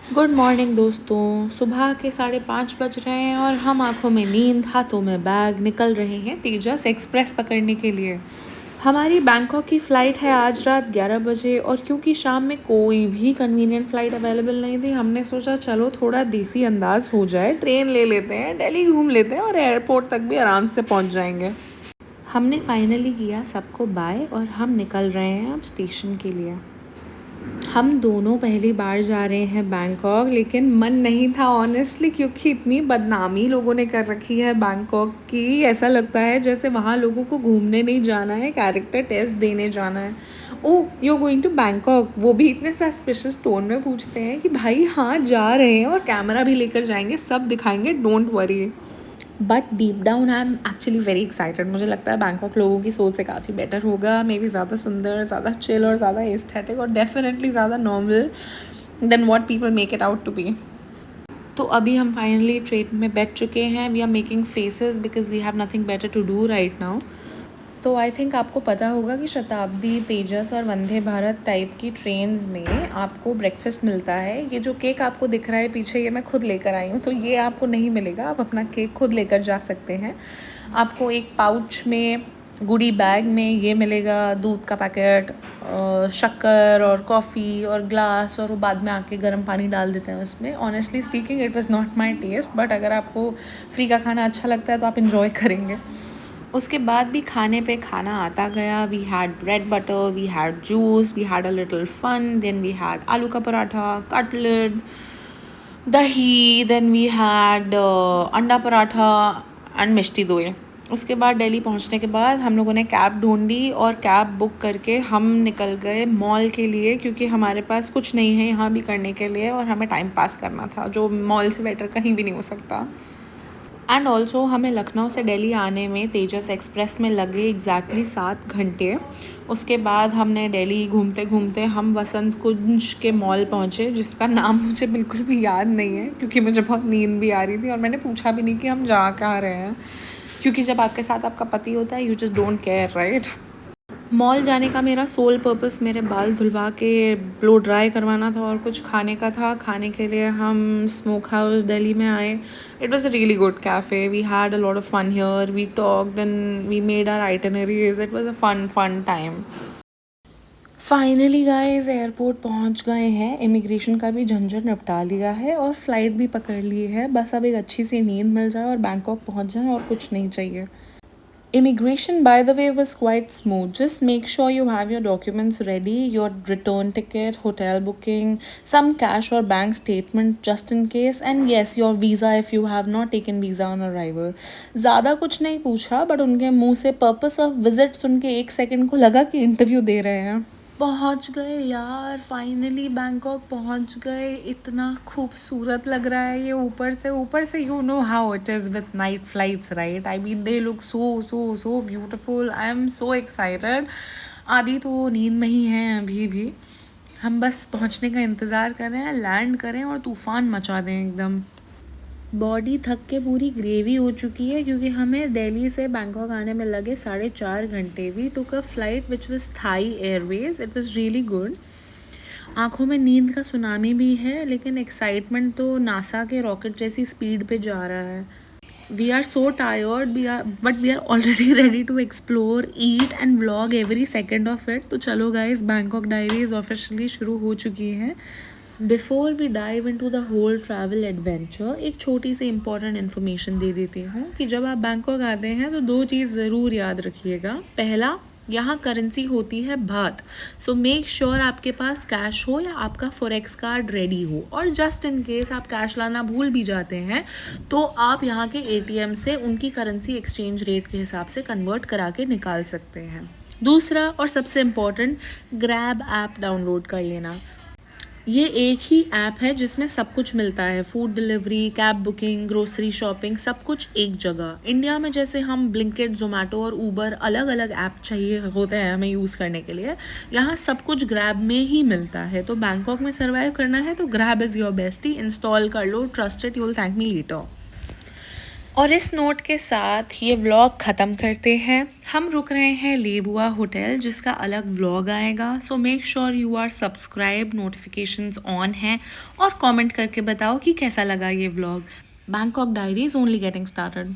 Good morning दोस्तों। सुबह के 5:30 बज रहे हैं और हम आंखों में नींद, हाथों में बैग निकल रहे हैं तेजस एक्सप्रेस पकड़ने के लिए। हमारी बैंकॉक की फ़्लाइट है आज रात 11 बजे और क्योंकि शाम में कोई भी कन्वीनियंट फ़्लाइट अवेलेबल नहीं थी, हमने सोचा चलो थोड़ा देसी अंदाज हो जाए, ट्रेन ले लेते हैं, दिल्ली घूम लेते हैं और एयरपोर्ट तक भी आराम से पहुंच जाएंगे। हमने फाइनली किया सबको बाय और हम निकल रहे हैं अब स्टेशन के लिए। हम दोनों पहली बार जा रहे हैं बैंकॉक, लेकिन मन नहीं था ऑनेस्टली, क्योंकि इतनी बदनामी लोगों ने कर रखी है बैंकॉक की। ऐसा लगता है जैसे वहाँ लोगों को घूमने नहीं जाना है, कैरेक्टर टेस्ट देने जाना है। Oh, you are going to Bangkok, वो भी इतने सस्पिशियस टोन में पूछते हैं कि भाई हाँ जा रहे हैं और कैमरा भी लेकर जाएंगे, सब दिखाएंगे, don't worry. But deep down I am actually very excited. मुझे लगता है बैंकॉक लोगों की सोच से काफ़ी बेटर होगा, मे बी ज़्यादा सुंदर, ज़्यादा चिल और ज़्यादा एस्थेटिक और डेफिनेटली ज़्यादा normal than what people make it out to be. तो अभी हम फाइनली ट्रेन में बैठ चुके हैं। We are making faces because we have nothing better to do right now. तो आई थिंक आपको पता होगा कि शताब्दी, तेजस और वंदे भारत टाइप की ट्रेन्स में आपको ब्रेकफास्ट मिलता है। ये जो केक आपको दिख रहा है पीछे, ये मैं खुद लेकर आई हूँ, तो ये आपको नहीं मिलेगा। आप अपना केक खुद लेकर जा सकते हैं। आपको एक पाउच में, गुडी बैग में ये मिलेगा, दूध का पैकेट, शक्कर और कॉफ़ी और ग्लास, और वो बाद में आके गर्म पानी डाल देते हैं उसमें। Honestly speaking it was not my taste, but अगर आपको फ्री का खाना अच्छा लगता है तो आप इन्जॉय करेंगे। उसके बाद भी खाने पे खाना आता गया। We had bread butter, we had juice, we had a little fun, then we had aloo का paratha, cutlet, dahi, then we had anda paratha and मिष्टी दोई। उसके बाद दिल्ली पहुंचने के बाद हम लोगों ने कैब ढूंढी और कैब बुक करके हम निकल गए मॉल के लिए, क्योंकि हमारे पास कुछ नहीं है यहाँ भी करने के लिए और हमें टाइम पास करना था, जो मॉल से बेटर कहीं भी नहीं हो सकता। एंड ऑल्सो हमें लखनऊ से दिल्ली आने में तेजस एक्सप्रेस में लगे एग्जैक्टली 7 घंटे। उसके बाद हमने दिल्ली घूमते घूमते हम वसंत कुंज के मॉल पहुँचे, जिसका नाम मुझे बिल्कुल भी याद नहीं है क्योंकि मुझे बहुत नींद भी आ रही थी और मैंने पूछा भी नहीं कि हम जा कहाँ रहे हैं, क्योंकि जब आपके साथ आपका पति होता है, you just don't care, right. Mall जाने का मेरा सोल पर्पस मेरे बाल धुलवा के ब्लो ड्राई करवाना था और कुछ खाने का था। खाने के लिए हम स्मोक हाउस दिल्ली में आए। It was a really good cafe. We had a lot of fun here, we talked and we made our itineraries. It was a fun time. Finally guys airport पहुंच गए हैं। इमिग्रेशन का भी झंझट निपटा लिया है और फ्लाइट भी पकड़ ली है। बस अब एक अच्छी सी नींद मिल जाए और बैंकॉक पहुंच जाए, और कुछ नहीं चाहिए। Immigration, by the way, was quite smooth. Just make sure you have your documents ready, your return ticket, hotel booking, some cash or bank statement just in case, and yes, your visa if you have not taken visa on arrival. ज़्यादा कुछ नहीं पूछा, but उनके मुंह से purpose of visit सुन के 1 second को लगा कि इंटरव्यू दे रहे हैं। पहुंच गए यार, फाइनली बैंकॉक पहुंच गए। इतना खूबसूरत लग रहा है ये ऊपर से you know how it is with night flights, right. I mean they look so beautiful. I am so excited. आधी तो नींद में ही हैं अभी भी। हम बस पहुंचने का इंतज़ार कर रहे हैं, लैंड करें और तूफ़ान मचा दें एकदम। बॉडी थक के पूरी ग्रेवी हो चुकी है, क्योंकि हमें दिल्ली से बैंकॉक आने में लगे 4.5 घंटे। We took a flight which was Thai Airways. It was really good. आँखों में नींद का सुनामी भी है, लेकिन एक्साइटमेंट तो नासा के रॉकेट जैसी स्पीड पे जा रहा है। We are so tired, but we are already ready to explore, eat and vlog every second of it. तो चलो गाइज, बैंकॉक डायरीज ऑफिशियली शुरू हो चुकी हैं। Before we dive into the whole travel adventure, एक छोटी सी इम्पॉर्टेंट इन्फॉर्मेशन दे देती हूँ कि जब आप बैंकॉक आते हैं तो 2 चीज़ ज़रूर याद रखिएगा। पहला, यहाँ करेंसी होती है बात। सो मेक श्योर आपके पास कैश हो या आपका फॉरेक्स कार्ड रेडी हो, और जस्ट इन केस आप कैश लाना भूल भी जाते हैं तो आप यहाँ के एटीएम से उनकी करेंसी एक्सचेंज रेट के हिसाब से कन्वर्ट करा के निकाल सकते हैं। दूसरा और सबसे इम्पॉर्टेंट, ग्रैब ऐप डाउनलोड कर लेना। ये एक ही ऐप है जिसमें सब कुछ मिलता है, food delivery, cab booking, grocery shopping, सब कुछ एक जगह। इंडिया में जैसे हम ब्लिंकिट, जोमेटो और ऊबर अलग अलग ऐप चाहिए होते हैं हमें यूज़ करने के लिए, यहाँ सब कुछ ग्रैब में ही मिलता है। तो बैंकॉक में सर्वाइव करना है तो grab is your bestie. Install कर लो, trusted, you will thank me later. और इस नोट के साथ ये व्लॉग ख़त्म करते हैं। हम रुक रहे हैं लेबुआ होटल, जिसका अलग व्लॉग आएगा। So make sure you are subscribe, notifications on हैं, और कमेंट करके बताओ कि कैसा लगा ये vlog. Bangkok diaries only getting started.